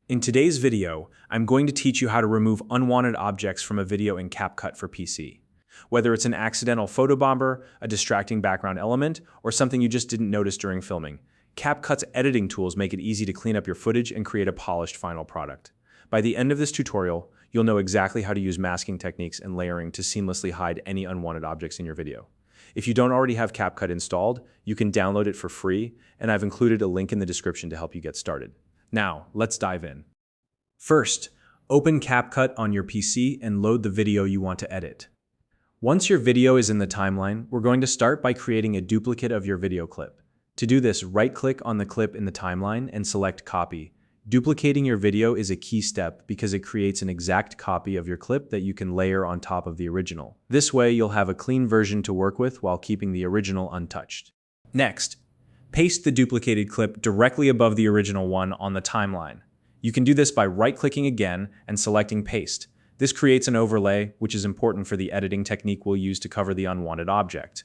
In today's video, I'm going to teach you how to remove unwanted objects from a video in CapCut for PC. Whether it's an accidental photobomber, a distracting background element, or something you just didn't notice during filming, CapCut's editing tools make it easy to clean up your footage and create a polished final product. By the end of this tutorial, you'll know exactly how to use masking techniques and layering to seamlessly hide any unwanted objects in your video. If you don't already have CapCut installed, you can download it for free, and I've included a link in the description to help you get started. Now, let's dive in. First, open CapCut on your PC and load the video you want to edit. Once your video is in the timeline, we're going to start by creating a duplicate of your video clip. To do this, right-click on the clip in the timeline and select Copy. Duplicating your video is a key step because it creates an exact copy of your clip that you can layer on top of the original. This way, you'll have a clean version to work with while keeping the original untouched. Next, paste the duplicated clip directly above the original one on the timeline. You can do this by right-clicking again and selecting Paste. This creates an overlay, which is important for the editing technique we'll use to cover the unwanted object.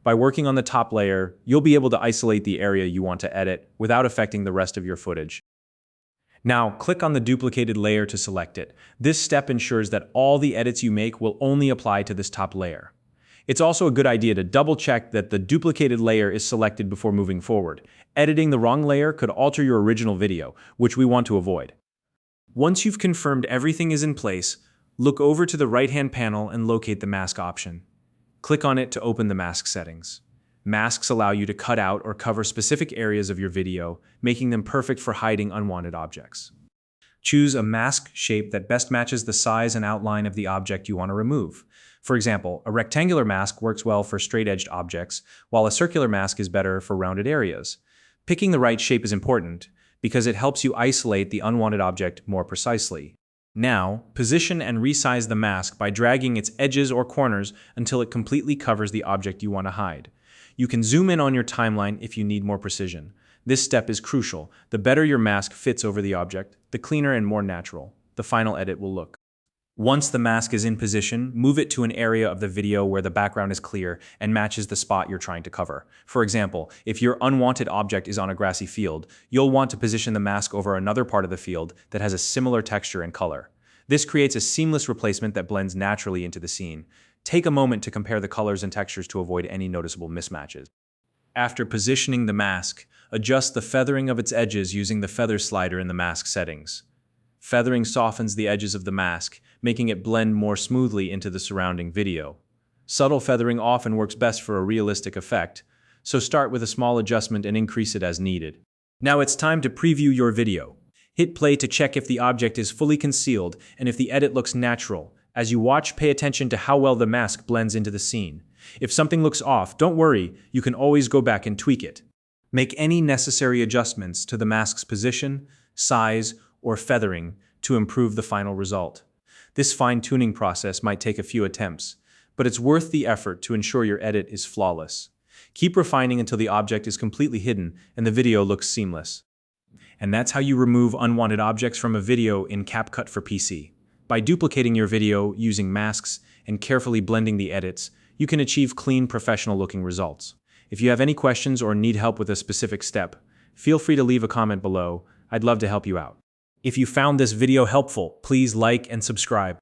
By working on the top layer, you'll be able to isolate the area you want to edit without affecting the rest of your footage. Now, click on the duplicated layer to select it. This step ensures that all the edits you make will only apply to this top layer. It's also a good idea to double-check that the duplicated layer is selected before moving forward. Editing the wrong layer could alter your original video, which we want to avoid. Once you've confirmed everything is in place, look over to the right-hand panel and locate the mask option. Click on it to open the mask settings. Masks allow you to cut out or cover specific areas of your video, making them perfect for hiding unwanted objects. Choose a mask shape that best matches the size and outline of the object you want to remove. For example, a rectangular mask works well for straight-edged objects, while a circular mask is better for rounded areas. Picking the right shape is important because it helps you isolate the unwanted object more precisely. Now, position and resize the mask by dragging its edges or corners until it completely covers the object you want to hide. You can zoom in on your timeline if you need more precision. This step is crucial. The better your mask fits over the object, the cleaner and more natural the final edit will look. Once the mask is in position, move it to an area of the video where the background is clear and matches the spot you're trying to cover. For example, if your unwanted object is on a grassy field, you'll want to position the mask over another part of the field that has a similar texture and color. This creates a seamless replacement that blends naturally into the scene. Take a moment to compare the colors and textures to avoid any noticeable mismatches. After positioning the mask, adjust the feathering of its edges using the feather slider in the mask settings. Feathering softens the edges of the mask, making it blend more smoothly into the surrounding video. Subtle feathering often works best for a realistic effect, so start with a small adjustment and increase it as needed. Now it's time to preview your video. Hit play to check if the object is fully concealed and if the edit looks natural. As you watch, pay attention to how well the mask blends into the scene. If something looks off, don't worry, you can always go back and tweak it. Make any necessary adjustments to the mask's position, size, or feathering to improve the final result. This fine-tuning process might take a few attempts, but it's worth the effort to ensure your edit is flawless. Keep refining until the object is completely hidden and the video looks seamless. And that's how you remove unwanted objects from a video in CapCut for PC. By duplicating your video using masks and carefully blending the edits, you can achieve clean, professional-looking results. If you have any questions or need help with a specific step, feel free to leave a comment below. I'd love to help you out. If you found this video helpful, please like and subscribe.